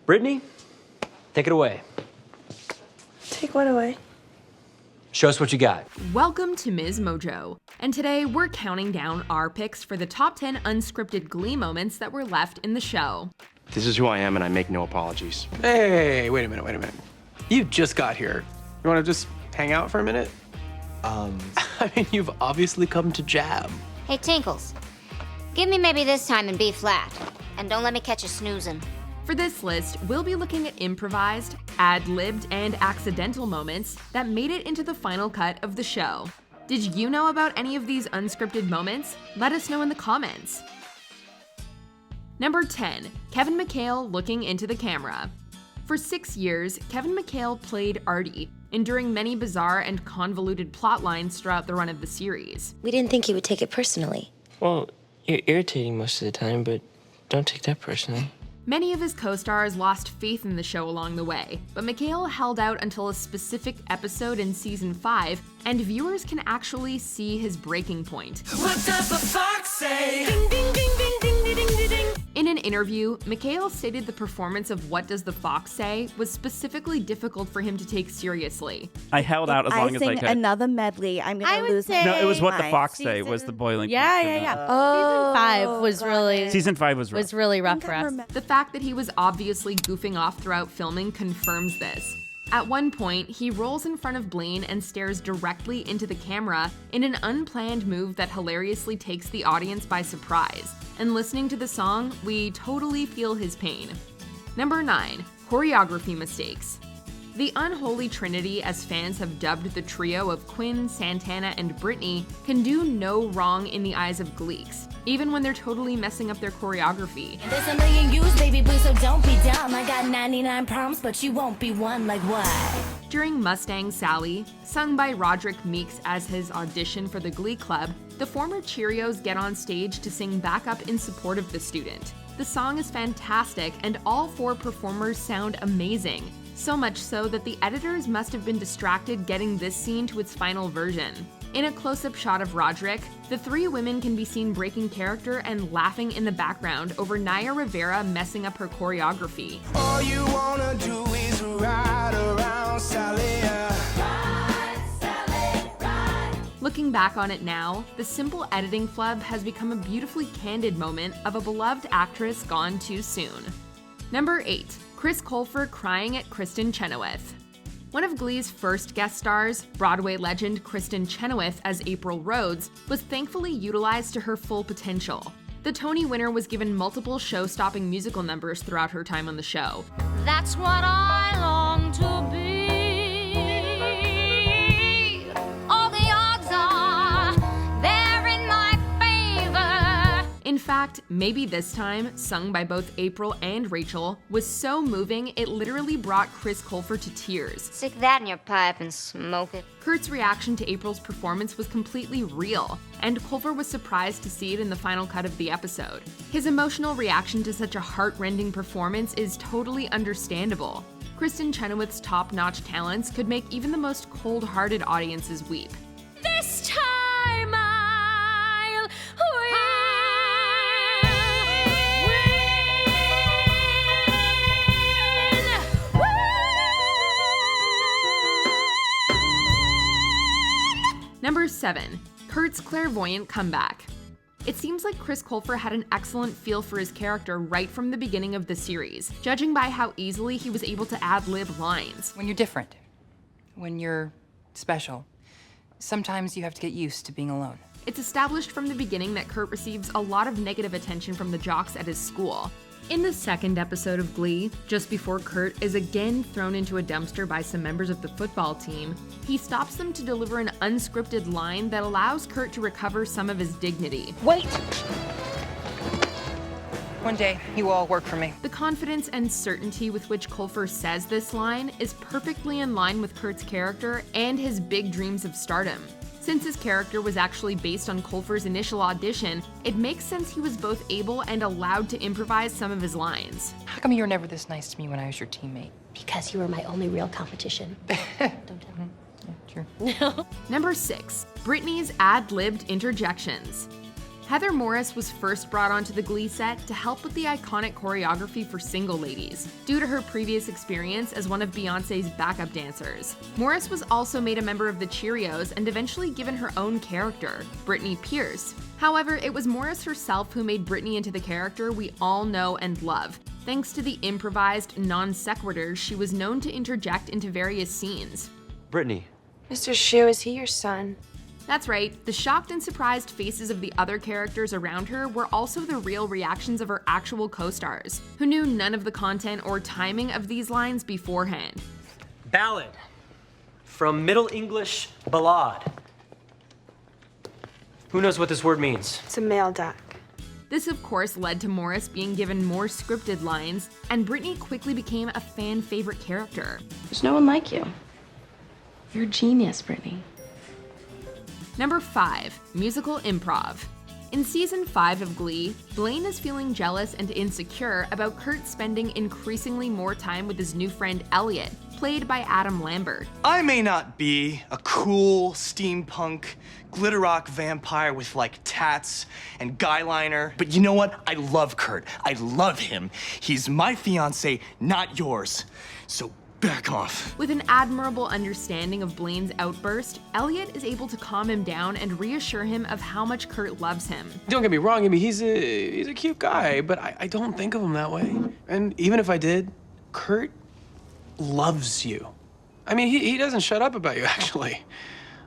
Brittany, take it away. Take what away? Show us what you got. Welcome to MsMojo, and today we're counting down our picks for the top 10 unscripted Glee moments that were left in the show. This is who I am, and I make no apologies. Hey, wait a minute. You just got here. You want to just hang out for a minute? I mean, you've obviously come to jam. Hey, Tinkles. Give me maybe this time in B flat. And don't let me catch you snoozing. For this list, we'll be looking at improvised, ad-libbed, and accidental moments that made it into the final cut of the show. Did you know about any of these unscripted moments? Let us know in the comments. Number 10, Kevin McHale looking into the camera. For 6 years, Kevin McHale played Artie, enduring many bizarre and convoluted plot lines throughout the run of the series. We didn't think you would take it personally. Well, you're irritating most of the time, but don't take that personally. Many of his co-stars lost faith in the show along the way, but McHale held out until a specific episode in season 5, and viewers can actually see his breaking point. What does the fox say? Ding, ding, ding, ding, ding, ding, ding, ding. In an interview, McHale stated the performance of What Does the Fox Say was specifically difficult for him to take seriously. I held out as long as I could. Another medley, I'm going to lose my No, it was What the mind. Fox Say was the boiling point. Yeah. Season 5 was rough. rough for us. The fact that he was obviously goofing off throughout filming confirms this. At one point, he rolls in front of Blaine and stares directly into the camera in an unplanned move that hilariously takes the audience by surprise. And listening to the song, we totally feel his pain. Number 9, choreography mistakes. The unholy trinity, as fans have dubbed the trio of Quinn, Santana, and Brittany, can do no wrong in the eyes of Gleeks, even when they're totally messing up their choreography. There's a million views, baby boo, so don't be dumb. I got 99 problems, but you won't be one. Like what? During Mustang Sally, sung by Roderick Meeks as his audition for the Glee Club, the former Cheerios get on stage to sing backup in support of the student. The song is fantastic, and all 4 performers sound amazing. So much so that the editors must have been distracted getting this scene to its final version. In a close-up shot of Roderick, the 3 women can be seen breaking character and laughing in the background over Naya Rivera messing up her choreography. All you wanna do is ride around Sally. Looking back on it now, the simple editing flub has become a beautifully candid moment of a beloved actress gone too soon. Number 8, Chris Colfer crying at Kristen Chenoweth. One of Glee's first guest stars, Broadway legend Kristen Chenoweth as April Rhodes, was thankfully utilized to her full potential. The Tony winner was given multiple show-stopping musical numbers throughout her time on the show. That's what I long to be. All the odds are they're in my favor. In fact, Maybe This Time, sung by both April and Rachel, was so moving it literally brought Chris Colfer to tears. Stick that in your pipe and smoke it. Kurt's reaction to April's performance was completely real, and Colfer was surprised to see it in the final cut of the episode. His emotional reaction to such a heart-rending performance is totally understandable. Kristen Chenoweth's top-notch talents could make even the most cold-hearted audiences weep. This time I'll Number 7, Kurt's clairvoyant comeback. It seems like Chris Colfer had an excellent feel for his character right from the beginning of the series, judging by how easily he was able to ad-lib lines. When you're different, when you're special, sometimes you have to get used to being alone. It's established from the beginning that Kurt receives a lot of negative attention from the jocks at his school. In the second episode of Glee, just before Kurt is again thrown into a dumpster by some members of the football team, he stops them to deliver an unscripted line that allows Kurt to recover some of his dignity. Wait! One day, you will all work for me. The confidence and certainty with which Colfer says this line is perfectly in line with Kurt's character and his big dreams of stardom. Since his character was actually based on Colfer's initial audition, it makes sense he was both able and allowed to improvise some of his lines. How come you were never this nice to me when I was your teammate? Because you were my only real competition. Don't tell me. Yeah, true. Number 6, Brittany's ad-libbed interjections. Heather Morris was first brought onto the Glee set to help with the iconic choreography for Single Ladies, due to her previous experience as one of Beyoncé's backup dancers. Morris was also made a member of the Cheerios and eventually given her own character, Brittany Pierce. However, it was Morris herself who made Brittany into the character we all know and love, thanks to the improvised non sequiturs she was known to interject into various scenes. Brittany. Mr. Shu, is he your son? That's right, the shocked and surprised faces of the other characters around her were also the real reactions of her actual co-stars, who knew none of the content or timing of these lines beforehand. Ballad. From Middle English, ballad. Who knows what this word means? It's a male duck. This of course led to Morris being given more scripted lines, and Brittany quickly became a fan favorite character. There's no one like you. You're a genius, Brittany. Number 5, musical improv. In season 5 of Glee, Blaine is feeling jealous and insecure about Kurt spending increasingly more time with his new friend Elliot, played by Adam Lambert. I may not be a cool steampunk glitter rock vampire with like tats and guy liner, but you know what? I love Kurt. I love him. He's my fiance, not yours. So back off. With an admirable understanding of Blaine's outburst, Elliot is able to calm him down and reassure him of how much Kurt loves him. Don't get me wrong, I mean, he's a cute guy, but I don't think of him that way. And even if I did, Kurt loves you. I mean, he doesn't shut up about you, actually.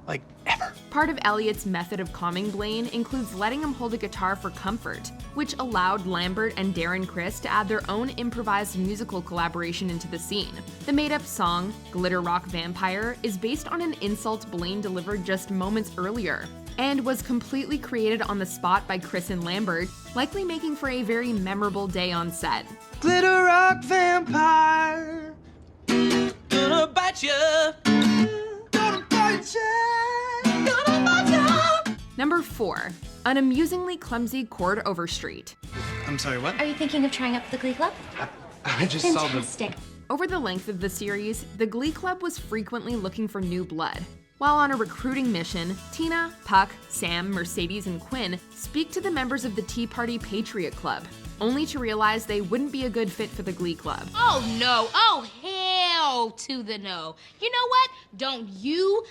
Like, ever. Part of Elliot's method of calming Blaine includes letting him hold a guitar for comfort, which allowed Lambert and Darren Criss to add their own improvised musical collaboration into the scene. The made-up song, Glitter Rock Vampire, is based on an insult Blaine delivered just moments earlier, and was completely created on the spot by Criss and Lambert, likely making for a very memorable day on set. Glitter rock vampire, Gonna bite ya. gonna bite ya. Number 4, an amusingly clumsy chord overstreet. I'm sorry, what? Are you thinking of trying out for the Glee Club? I just saw the... Fantastic. Over the length of the series, the Glee Club was frequently looking for new blood. While on a recruiting mission, Tina, Puck, Sam, Mercedes, and Quinn speak to the members of the Tea Party Patriot Club, only to realize they wouldn't be a good fit for the Glee Club. Oh no, oh hell to the no. You know what? Don't you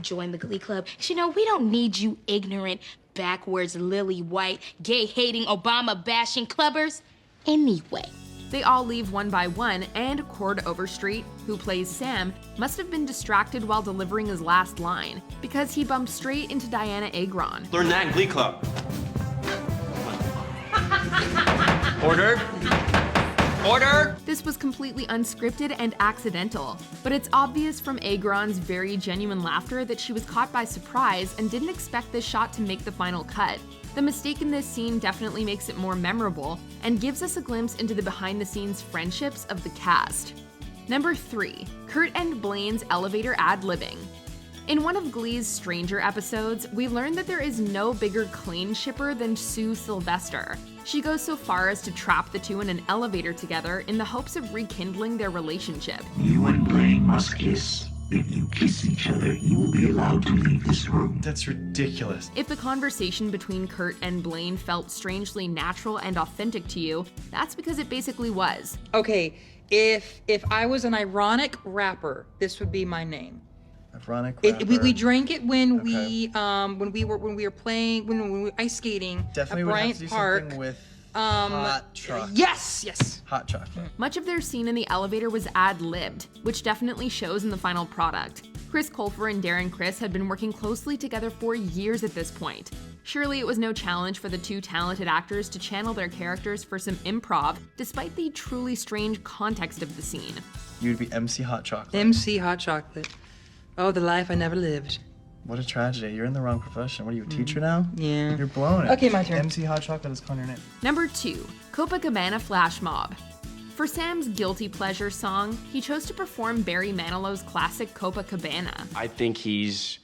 join the Glee Club. You know, we don't need you ignorant, backwards, lily white, gay-hating, Obama-bashing clubbers. Anyway. They all leave one by one, and Cord Overstreet, who plays Sam, must have been distracted while delivering his last line, because he bumped straight into Diana Agron. Learn that in Glee Club. Order. Order! This was completely unscripted and accidental, but it's obvious from Agron's very genuine laughter that she was caught by surprise and didn't expect this shot to make the final cut. The mistake in this scene definitely makes it more memorable and gives us a glimpse into the behind-the-scenes friendships of the cast. Number 3, Kurt and Blaine's elevator ad-libbing. In one of Glee's Stranger episodes, we learned that there is no bigger clean shipper than Sue Sylvester. She goes so far as to trap the two in an elevator together in the hopes of rekindling their relationship. You and Blaine must kiss. If you kiss each other, you will be allowed to leave this room. That's ridiculous. If the conversation between Kurt and Blaine felt strangely natural and authentic to you, that's because it basically was. Okay, if I was an ironic rapper, this would be my name. Ironic rapper. We drank it when we were playing when we were ice skating Definitely at would Bryant have to do Park. something with hot chocolate. Yes. Hot chocolate. Much of their scene in the elevator was ad-libbed, which definitely shows in the final product. Chris Colfer and Darren Criss had been working closely together for years at this point. Surely it was no challenge for the two talented actors to channel their characters for some improv, despite the truly strange context of the scene. You'd be MC Hot Chocolate. MC Hot Chocolate. Oh, the life I never lived. What a tragedy. You're in the wrong profession. What are you, a teacher now? Yeah. You're blowing it. Okay, my turn. MC Hot Chocolate is calling your name. Number 2, Copacabana Flash Mob. For Sam's guilty pleasure song, he chose to perform Barry Manilow's classic Copacabana. I think he's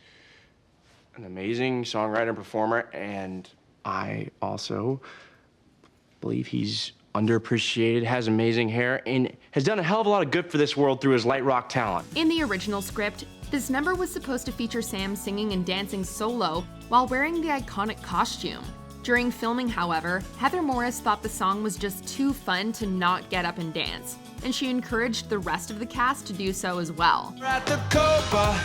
an amazing songwriter and performer, and I also believe he's underappreciated, has amazing hair, and has done a hell of a lot of good for this world through his light rock talent. In the original script, This number was supposed to feature Sam singing and dancing solo while wearing the iconic costume. During filming, however, Heather Morris thought the song was just too fun to not get up and dance, and she encouraged the rest of the cast to do so as well. We're at the Copacabana,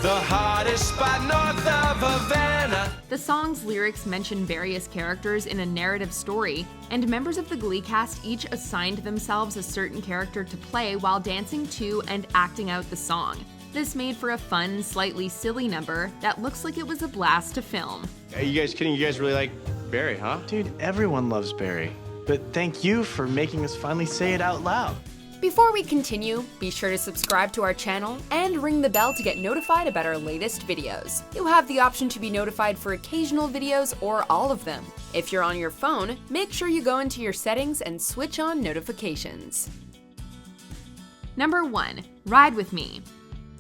the hottest spot north of Havana. The song's lyrics mention various characters in a narrative story, and members of the Glee cast each assigned themselves a certain character to play while dancing to and acting out the song. This made for a fun, slightly silly number that looks like it was a blast to film. Are you guys kidding? You guys really like Barry, huh? Dude, everyone loves Barry. But thank you for making us finally say it out loud. Before we continue, be sure to subscribe to our channel and ring the bell to get notified about our latest videos. You have the option to be notified for occasional videos or all of them. If you're on your phone, make sure you go into your settings and switch on notifications. Number 1. Ride With Me.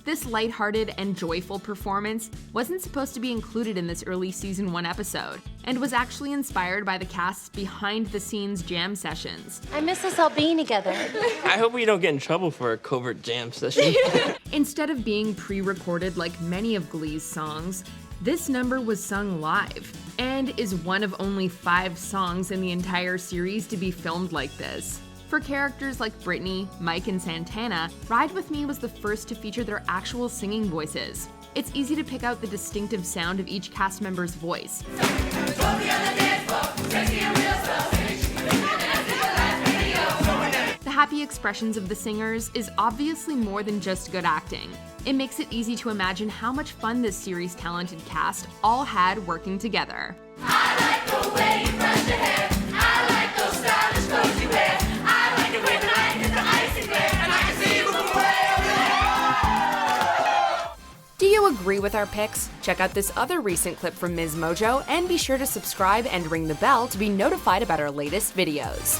This lighthearted and joyful performance wasn't supposed to be included in this early season 1 episode, and was actually inspired by the cast's behind-the-scenes jam sessions. I miss us all being together. I hope we don't get in trouble for a covert jam session. Instead of being pre-recorded like many of Glee's songs, this number was sung live, and is one of only 5 songs in the entire series to be filmed like this. For characters like Brittany, Mike, and Santana, Ride With Me was the first to feature their actual singing voices. It's easy to pick out the distinctive sound of each cast member's voice. The happy expressions of the singers is obviously more than just good acting. It makes it easy to imagine how much fun this series' talented cast all had working together. I like the way you brush your hair. I like those stylish clothes you wear. I like it when the light hits the icy glare, and I can see you moving way over there. Do you agree with our picks? Check out this other recent clip from MsMojo and be sure to subscribe and ring the bell to be notified about our latest videos.